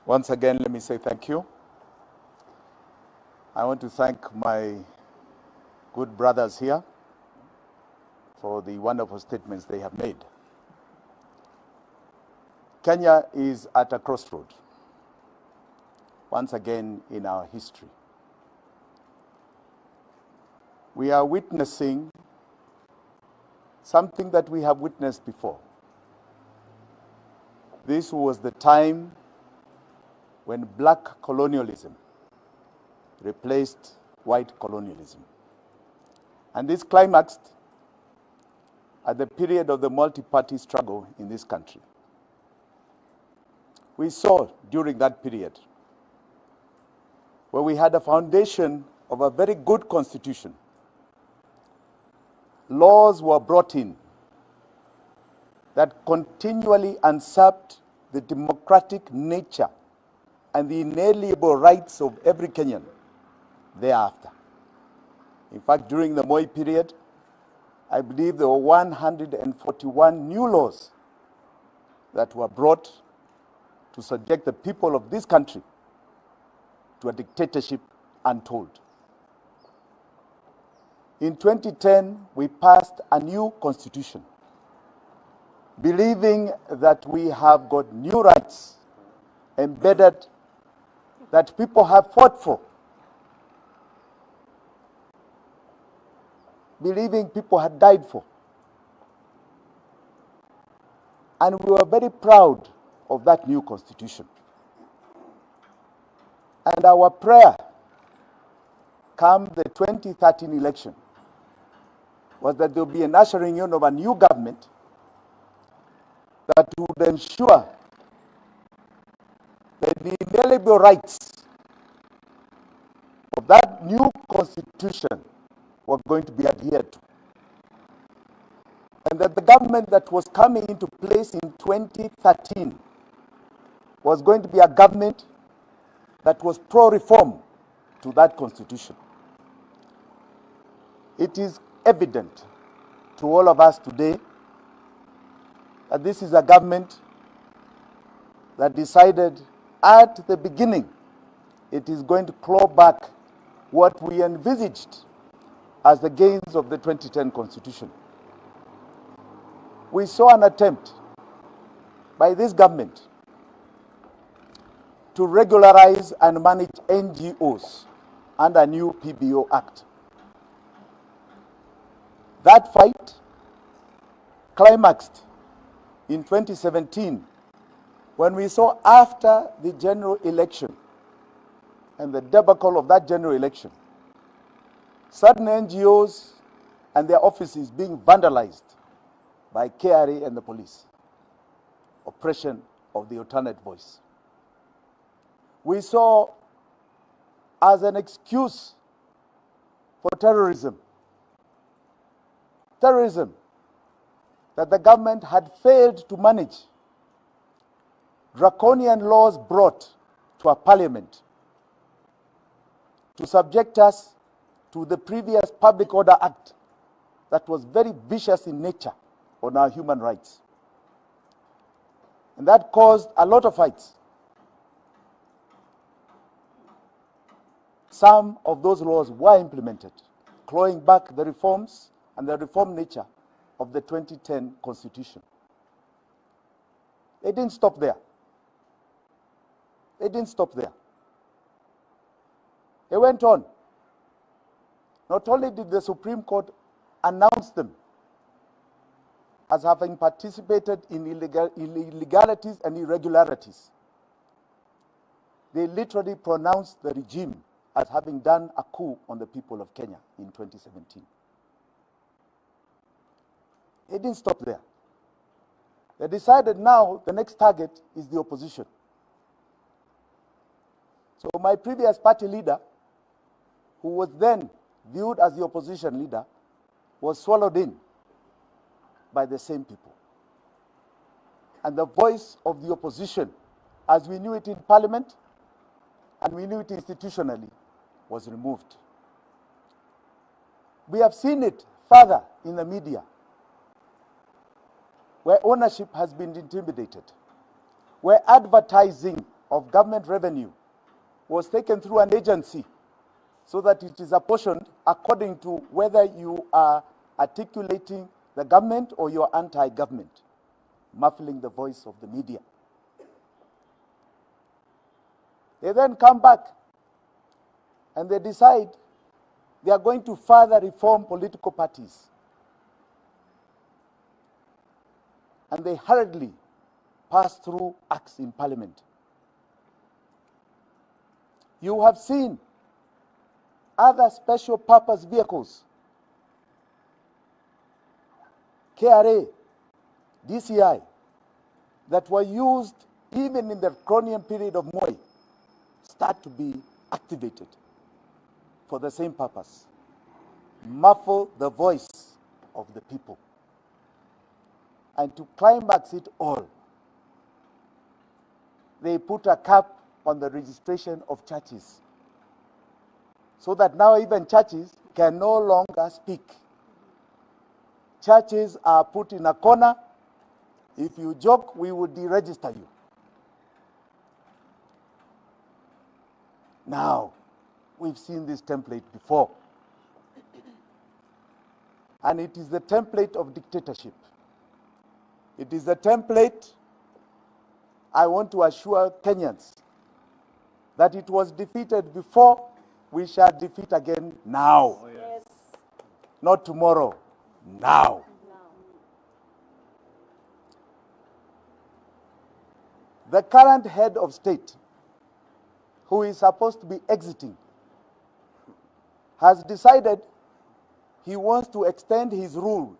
Once again, let me say thank you. I want to thank my good brothers here for the wonderful statements they have made. Kenya is at a crossroad, once again in our history. We are witnessing something that we have witnessed before. This was the time when black colonialism replaced white colonialism. And this climaxed at the period of the multi-party struggle in this country. We saw during that period where we had a foundation of a very good constitution. Laws were brought in that continually usurped the democratic nature and the inalienable rights of every Kenyan thereafter. In fact, during the Moi period, I believe there were 141 new laws that were brought to subject the people of this country to a dictatorship untold. In 2010, we passed a new constitution, believing that we have got new rights embedded that people have fought for, believing people had died for. And we were very proud of that new constitution. And our prayer, come the 2013 election, was that there would be an ushering in of a new government that would ensure that the inalienable rights of that new constitution were going to be adhered to. And that the government that was coming into place in 2013 was going to be a government that was pro-reform to that constitution. It is evident to all of us today that this is a government that decided at the beginning it is going to claw back what we envisaged as the gains of the 2010 Constitution. We saw an attempt by this government to regularize and manage NGOs under a new PBO Act. That fight climaxed in 2017 when we saw, after the general election and the debacle of that general election, certain NGOs and their offices being vandalized by KRA and the police. Oppression of the alternate voice. We saw, as an excuse for terrorism, that the government had failed to manage, draconian laws brought to a parliament to subject us to the previous Public Order Act that was very vicious in nature on our human rights. And that caused a lot of fights. Some of those laws were implemented, clawing back the reforms and the reform nature of the 2010 Constitution. They didn't stop there. They didn't stop there. They went on. Not only did the Supreme Court announce them as having participated in illegalities and irregularities, they literally pronounced the regime as having done a coup on the people of Kenya in 2017. They didn't stop there. They decided now the next target is the opposition. So my previous party leader, who was then viewed as the opposition leader, was swallowed in by the same people. And the voice of the opposition, as we knew it in parliament and we knew it institutionally, was removed. We have seen it further in the media, where ownership has been intimidated, where advertising of government revenue was taken through an agency so that it is apportioned according to whether you are articulating the government or you're anti-government, muffling the voice of the media. They then come back and they decide they are going to further reform political parties. And they hurriedly pass through acts in parliament. You have seen other special purpose vehicles, KRA, DCI, that were used even in the colonial period of Moi, start to be activated for the same purpose: muffle the voice of the people. And to climax it all, they put a cap on the registration of churches, so that now even churches can no longer speak. Churches are put in a corner. If you joke, we will deregister you. Now, we've seen this template before. And it is the template of dictatorship. It is the template, I want to assure Kenyans, that it was defeated before, we shall defeat again now. Oh, yes. Not tomorrow, now. The current head of state, who is supposed to be exiting, has decided he wants to extend his rule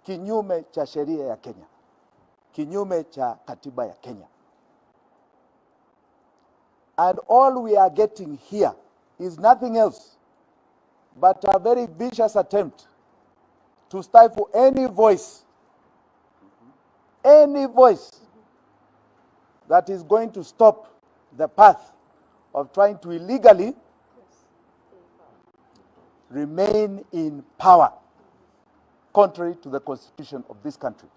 kinyume cha sheria ya Kenya, kinyume cha katiba ya Kenya. And all we are getting here is nothing else but a very vicious attempt to stifle any voice that is going to stop the path of trying to illegally remain in power, contrary to the constitution of this country.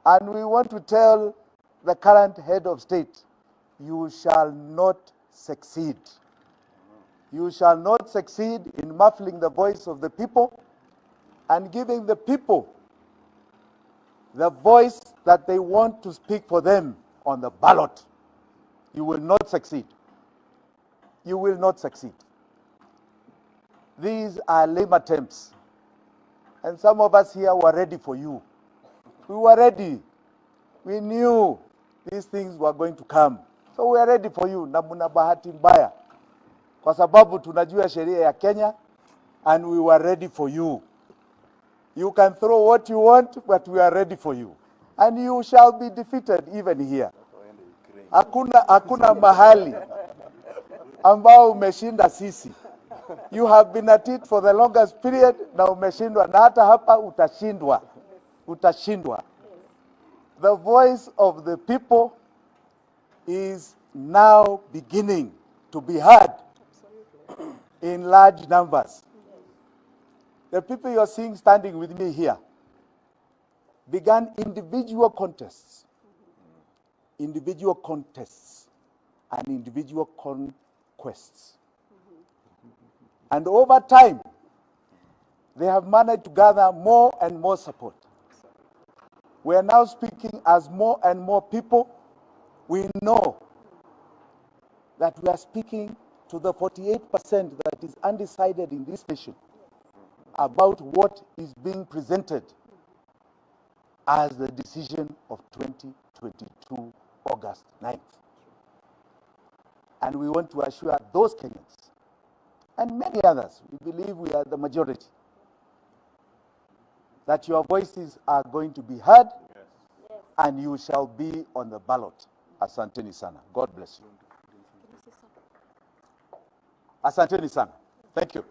And we want to tell the current head of state, you shall not succeed. You shall not succeed in muffling the voice of the people and giving the people the voice that they want to speak for them on the ballot. You will not succeed. You will not succeed. These are lame attempts. And some of us here were ready for you. We were ready. We knew these things were going to come. So we are ready for you. Na muna bahati mbaya, kwa sababu tunajua sheria ya Kenya, and we were ready for you. You can throw what you want, but we are ready for you. And you shall be defeated even here. Hakuna mahali ambao umeshinda sisi. You have been at it for the longest period, na umeshindwa, na hata hapa utashindwa. Utashindwa. The voice of the people is now beginning to be heard in large numbers. The people you are seeing standing with me here began individual contests and individual conquests. And over time, they have managed to gather more and more support. We are now speaking as more and more people. We know that we are speaking to the 48% that is undecided in this nation about what is being presented as the decision of 2022, August 9th. And we want to assure those Kenyans and many others, we believe we are the majority, that your voices are going to be heard, yes, and you shall be on the ballot. Asanteni sana. God bless you. Asanteni sana. Thank you.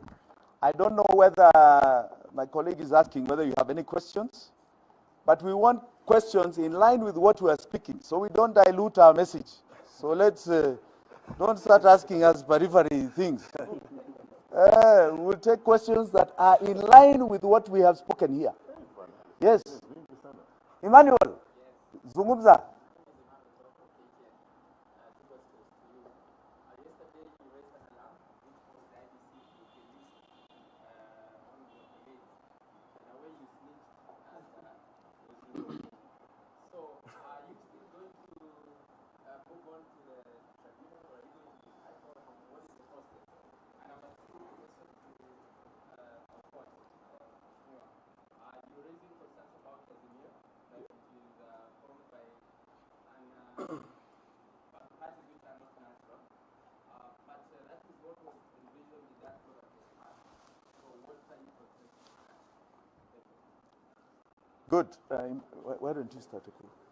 I don't know whether my colleague is asking whether you have any questions, but we want questions in line with what we are speaking, so we don't dilute our message. So let's don't start asking us periphery things. We'll take questions that are in line with what we have spoken here. Yes. Emmanuel, zungumza. Good. Why don't you start? Okay.